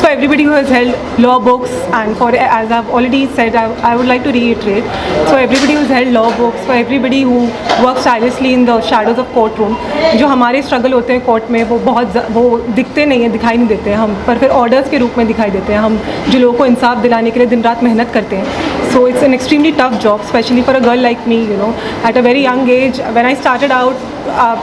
for everybody who has held law books, and for, as I've already said, I would like to reiterate, so everybody who's held law books, for everybody who works tirelessly in the shadows of courtroom, जो हमारे struggle होते हैं court में वो दिखते नहीं हैं, दिखाई नहीं देते हैं हम, पर फिर ऑर्डर्स के रूप में दिखाई देते हैं हम, जो लोगों को इंसाफ दिलाने के लिए दिन रात मेहनत करते हैं. So it's an extremely tough job, especially for a girl like me, you know. At a very young age, when I started out,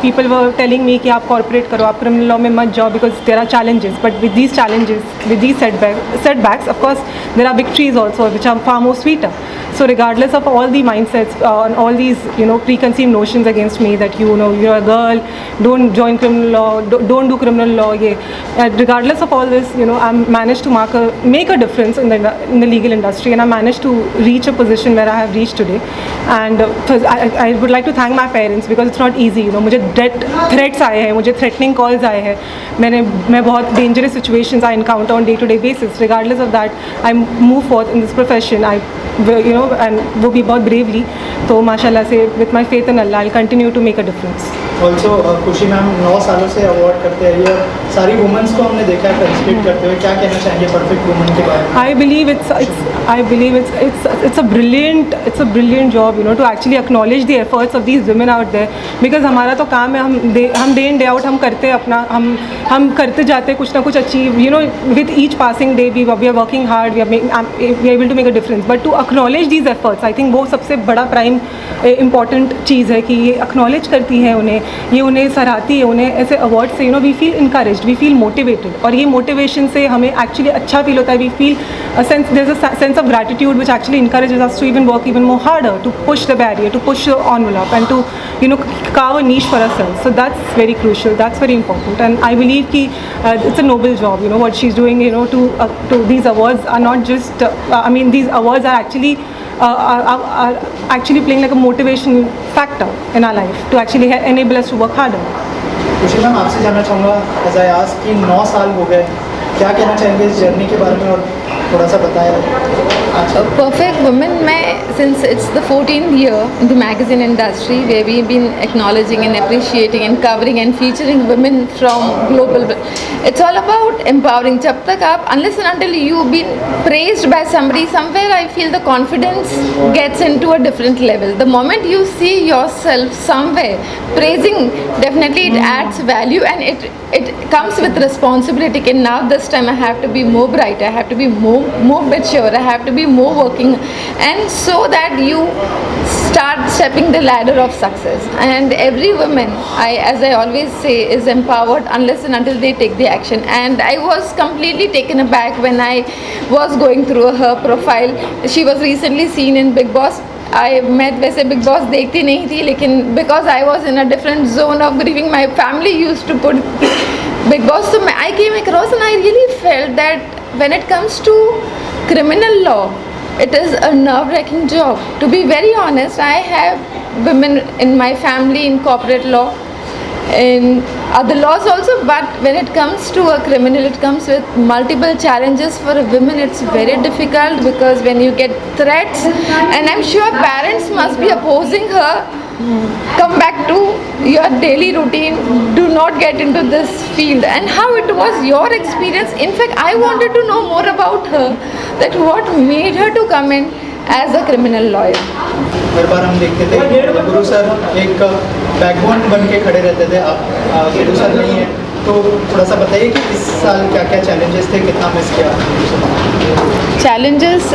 people were telling me कि आप corporate करो, आप criminal law में मत जाओ, because there are challenges. But with these challenges, with these setbacks, of course, there are victories also, which are far more sweeter. So regardless of all the mindsets and all these, you know, preconceived notions against me that, you know, you're a girl, don't join criminal law, don't do criminal law, regardless of all this, you know, I managed to make a difference in the legal industry, and I managed to reach a position where I have reached today. And I would like to thank my parents, because it's not easy, you know. मुझे threats आए हैं, मुझे threatening calls आए हैं, मैं बहुत dangerous situations I encounter on day-to-day basis. Regardless of that, I move forth in this profession. You know, and वो भी बहुत bravely. तो माशाल्लाह से, with my faith in Allah, I'll continue to make a difference. Also, खुशी ma'am 9 सालों से award करते हैं, ये सारी वुमेन्स को हमने देखा है फेलिसिटेट करते हुए. क्या कहना चाहेंगे परफेक्ट वुमन के बारे में? I believe it's a brilliant job, you know, to actually acknowledge the efforts of these women out there, because हमारा तो काम है, हम day in day out हम करते हैं अपना, हम करते जाते हैं कुछ ना कुछ achieve, you know, with each passing day we are working hard, we are able to make a difference. But to acknowledge these efforts, I think वो सबसे बड़ा प्राइम इम्पॉर्टेंट चीज़ है कि ये एक्नॉलेज करती हैं उन्हें, ये उन्हें सराहती है, उन्हें ऐसे अवार्ड से, you know, we feel encouraged, we feel motivated, और ये मोटिवेशन से हमें एक्चुअली अच्छा फील होता है. We feel there is a sense of gratitude which actually encourages us to even work even more harder, to push the barrier, to push the envelope, and to, you know, carve a niche for ourselves. So that's very crucial, that's very important, and I believe कि it's a noble job, you know, what she's doing, you know, to these awards are not just I mean, these awards are actually playing like a motivation factor in our life to actually enable us to work harder. खुशी ma'am, आपसे जानना चाहूँगा as I ask कि 9 साल हो गए, क्या कहना चाहेंगे इस जर्नी के बारे में, और थोड़ा सा बताया. Perfect Women, since it's the 14th year in the magazine industry where we've been acknowledging and appreciating and covering and featuring women from global, it's all about empowering. जब तक आप, unless and until you've been praised by somebody, somewhere I feel the confidence gets into a different level. The moment you see yourself somewhere praising, definitely it adds value, and it comes with responsibility. And now this time I have to be more bright, I have to be more mature, I have to be more working, and so that you start stepping the ladder of success. And every woman, as I always say, is empowered unless and until they take the action. And I was completely taken aback when I was going through her profile. She was recently seen in Bigg Boss. मैं वैसे big boss देखती नहीं थी, लेकिन because I was in a different zone of grieving, my family use to put Bigg Boss, so I came across and I really felt that when it comes to criminal law, it is a nerve-wracking job. To be very honest, I have women in my family in corporate law, in other laws also, but when it comes to a criminal, it comes with multiple challenges. For a woman, it's very difficult, because when you get threats, and I'm sure parents must be opposing her, come back to your daily routine, do not get into this field. And how it was your experience? In fact, I wanted to know more about her, that what made her to come in as a criminal lawyer. हर बार हम देखते थे गुरु sir एक backbone बन के खड़े रहते थे, आप गुरु सर नहीं है, तो थोड़ा सा बताइए कि इस साल क्या क्या चैलेंजेस थे, कितना मिस किया? चैलेंजेस,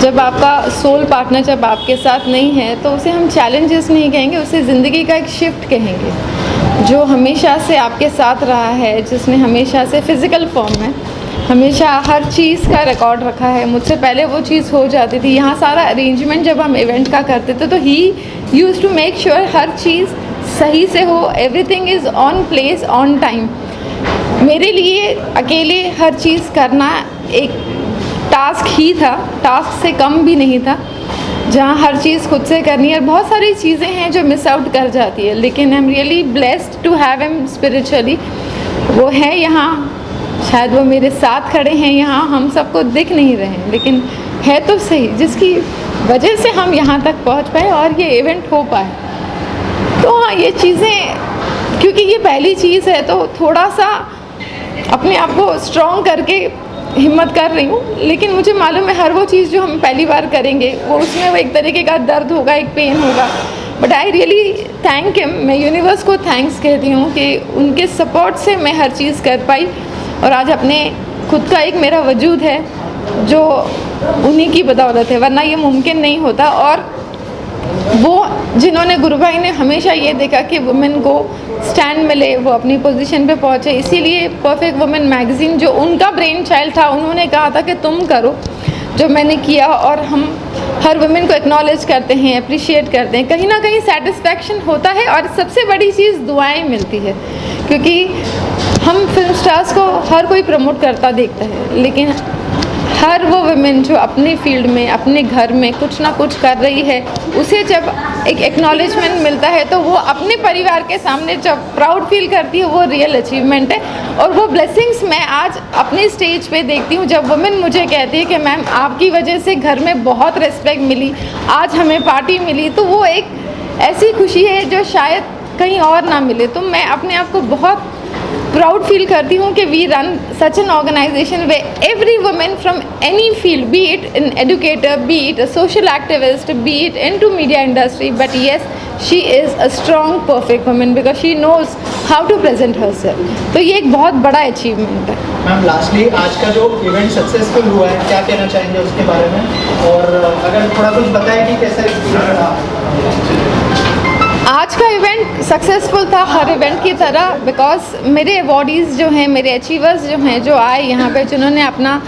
जब आपका सोल पार्टनर जब आपके साथ नहीं है, तो उसे हम चैलेंजेस नहीं कहेंगे, उसे ज़िंदगी का एक शिफ्ट कहेंगे, जो हमेशा से आपके साथ रहा है, जिसने हमेशा से फिज़िकल फॉर्म में हमेशा हर चीज़ का रिकॉर्ड रखा है. मुझसे पहले वो चीज़ हो जाती थी, यहाँ सारा अरेंजमेंट जब हम इवेंट का करते थे, तो ही यूज़ टू मेक श्योर हर चीज़ सही से हो, everything is on place on time. मेरे लिए अकेले हर चीज़ करना एक टास्क ही था, टास्क से कम भी नहीं था, जहाँ हर चीज़ खुद से करनी है. बहुत सारी चीज़ें हैं जो मिस आउट कर जाती है, लेकिन I am really blessed to have him spiritually. वो है यहाँ, शायद वो मेरे साथ खड़े हैं यहाँ, हम सबको दिख नहीं रहे हैं, लेकिन है तो सही, जिसकी वजह से हम यहाँ तक पहुँच पाए और ये इवेंट हो पाए. तो हाँ, ये चीज़ें, क्योंकि ये पहली चीज़ है, तो थोड़ा सा अपने आप को स्ट्रॉन्ग करके हिम्मत कर रही हूँ, लेकिन मुझे मालूम है हर वो चीज़ जो हम पहली बार करेंगे वो उसमें वो एक तरीके का दर्द होगा, एक पेन होगा, but I really thank him. मैं यूनिवर्स को थैंक्स कहती हूँ कि उनके सपोर्ट से मैं हर चीज़ कर पाई और आज अपने खुद का एक मेरा वजूद है जो उन्हीं की बदौलत है, वरना ये मुमकिन नहीं होता। और वो जिन्होंने गुरु भाई ने हमेशा ये देखा कि वुमेन को स्टैंड मिले, वो अपनी पोजीशन पे पहुँचे, इसीलिए परफेक्ट वुमेन मैगज़ीन जो उनका ब्रेन चाइल्ड था, उन्होंने कहा था कि तुम करो, जो मैंने किया। और हम हर वुमेन को एक्नॉलेज करते हैं, अप्रिशिएट करते हैं, कहीं ना कहीं सेटिस्फैक्शन होता है और सबसे बड़ी चीज़ दुआएं मिलती है, क्योंकि हम फिल्म स्टार्स को हर कोई प्रमोट करता देखता है, लेकिन हर वो वुमेन जो अपने फील्ड में अपने घर में कुछ ना कुछ कर रही है, उसे जब एक एक्नॉलेजमेंट मिलता है तो वो अपने परिवार के सामने जब प्राउड फील करती है, वो रियल अचीवमेंट है। और वो ब्लेसिंग्स मैं आज अपने स्टेज पे देखती हूँ जब वुमेन मुझे कहती है कि मैम आपकी वजह से घर में बहुत रिस्पेक्ट मिली, आज हमें पार्टी मिली, तो वो एक ऐसी खुशी है जो शायद कहीं और ना मिले। तो मैं अपने आप को बहुत प्राउड फील करती हूँ कि we run such an organization way every women from any field, be it an educator, be it a social activist, be it into media industry, but yes she is a strong perfect women because she knows how to present herself. तो ये एक बहुत बड़ा achievement है। Ma'am lastly आज का जो event successful हुआ है, क्या कहना चाहेंगे उसके बारे में, और अगर थोड़ा कुछ बताएं कि कैसा एक्सपीरियंस रहा। आज का इवेंट सक्सेसफुल था हर इवेंट की तरह, बिकॉज मेरे अवॉर्डीज़ जो हैं, मेरे अचीवर्स जो हैं, जो आए यहाँ पे, जिन्होंने अपना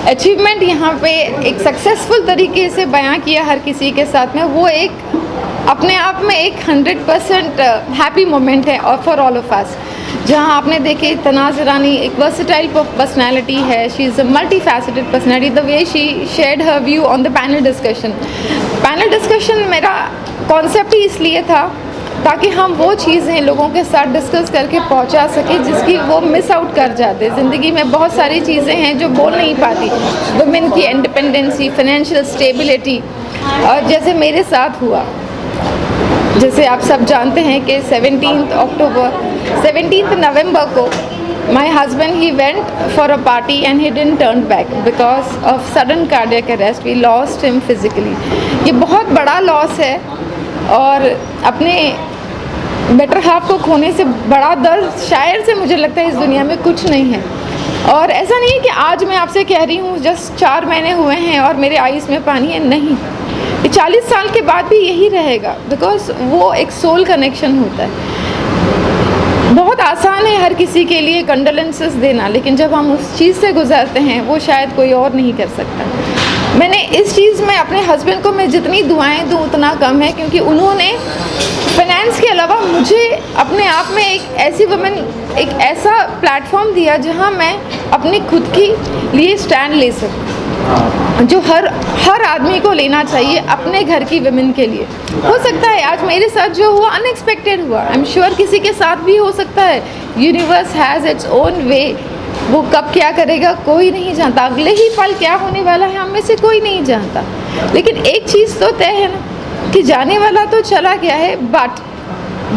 अचीवमेंट यहाँ पे एक सक्सेसफुल तरीके से बयां किया हर किसी के साथ में, वो एक अपने आप में एक 100% हैप्पी मोमेंट है और फॉर ऑल ऑफ अस। जहाँ आपने देखे तनाज़ ईरानी एक वर्सेटाइल पर्सनैलिटी है, she is a multi faceted personality, the way she shared her view on the panel discussion. Panel discussion मेरा कॉन्सेप्ट ही इसलिए था ताकि हम वो चीज़ें लोगों के साथ डिस्कस करके पहुंचा सकें जिसकी वो मिस आउट कर जाते। ज़िंदगी में बहुत सारी चीज़ें हैं जो बोल नहीं पाती, वुमेन की इंडिपेंडेंसी, फाइनेंशियल स्टेबिलिटी, और जैसे मेरे साथ हुआ, जैसे आप सब जानते हैं कि 17 नवंबर को my husband he went for a party and he didn't turn back because of sudden cardiac arrest. We lost him physically. ये बहुत बड़ा लॉस है और अपने बेटर हाफ को खोने से बड़ा दर्द शायद से मुझे लगता है इस दुनिया में कुछ नहीं है। और ऐसा नहीं है कि आज मैं आपसे कह रही हूँ जस्ट 4 महीने हुए हैं और मेरे आईज में पानी है, नहीं, ये 40 साल के बाद भी यही रहेगा, बिकॉज वो एक सोल कनेक्शन होता है। बहुत आसान है हर किसी के लिए कंडोलेंसेस देना, लेकिन जब हम उस चीज़ से गुजरते हैं वो शायद कोई और नहीं कर सकता। मैंने इस चीज़ में अपने हस्बैंड को मैं जितनी दुआएं दूं उतना कम है, क्योंकि उन्होंने फाइनेंस के अलावा मुझे अपने आप में एक ऐसी वुमेन, एक ऐसा प्लेटफॉर्म दिया जहां मैं अपनी खुद की लिए स्टैंड ले सकूं, जो हर आदमी को लेना चाहिए अपने घर की वुमेन के लिए। हो सकता है आज मेरे साथ जो हुआ अनएक्सपेक्टेड हुआ, आई एम श्योर किसी के साथ भी हो सकता है। Universe has its own way, वो कब क्या करेगा कोई नहीं जानता, अगले ही पल क्या होने वाला है हम में से कोई नहीं जानता। लेकिन एक चीज़ तो तय है ना कि जाने वाला तो चला गया है, बट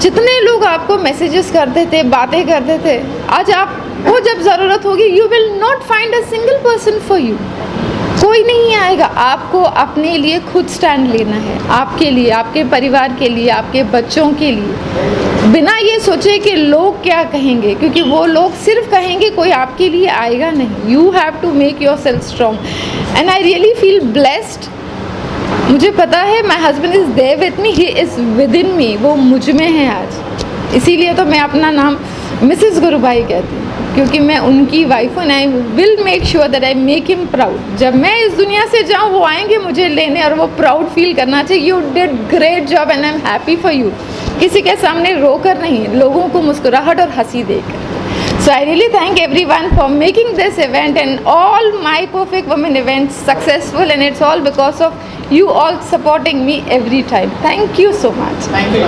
जितने लोग आपको मैसेजेस करते थे, बातें करते थे, आज आपको जब ज़रूरत होगी you will not find a single person for you, कोई नहीं आएगा। आपको अपने लिए खुद स्टैंड लेना है, आपके लिए, आपके परिवार के लिए, आपके बच्चों के लिए, बिना ये सोचे कि लोग क्या कहेंगे, क्योंकि वो लोग सिर्फ कहेंगे, कोई आपके लिए आएगा नहीं। You have to make yourself strong and I really feel blessed. मुझे पता है my husband is there with me, he is within me, वो मुझ में है आज। इसीलिए तो मैं अपना नाम मिसेस गुरुबाई कहती हूँ, क्योंकि मैं उनकी वाइफ हूँ। I will make sure that I make him proud. जब मैं इस दुनिया से जाऊँ वो आएंगे मुझे लेने और वो प्राउड फील करना चाहिए, you did great job and I am happy for you. किसी के सामने रोकर नहीं, लोगों को मुस्कुराहट और हंसी देकर। So I really thank everyone for making this event and all my Perfect Women events successful, and it's all because of you all supporting me every time. Thank you so much. Thank you.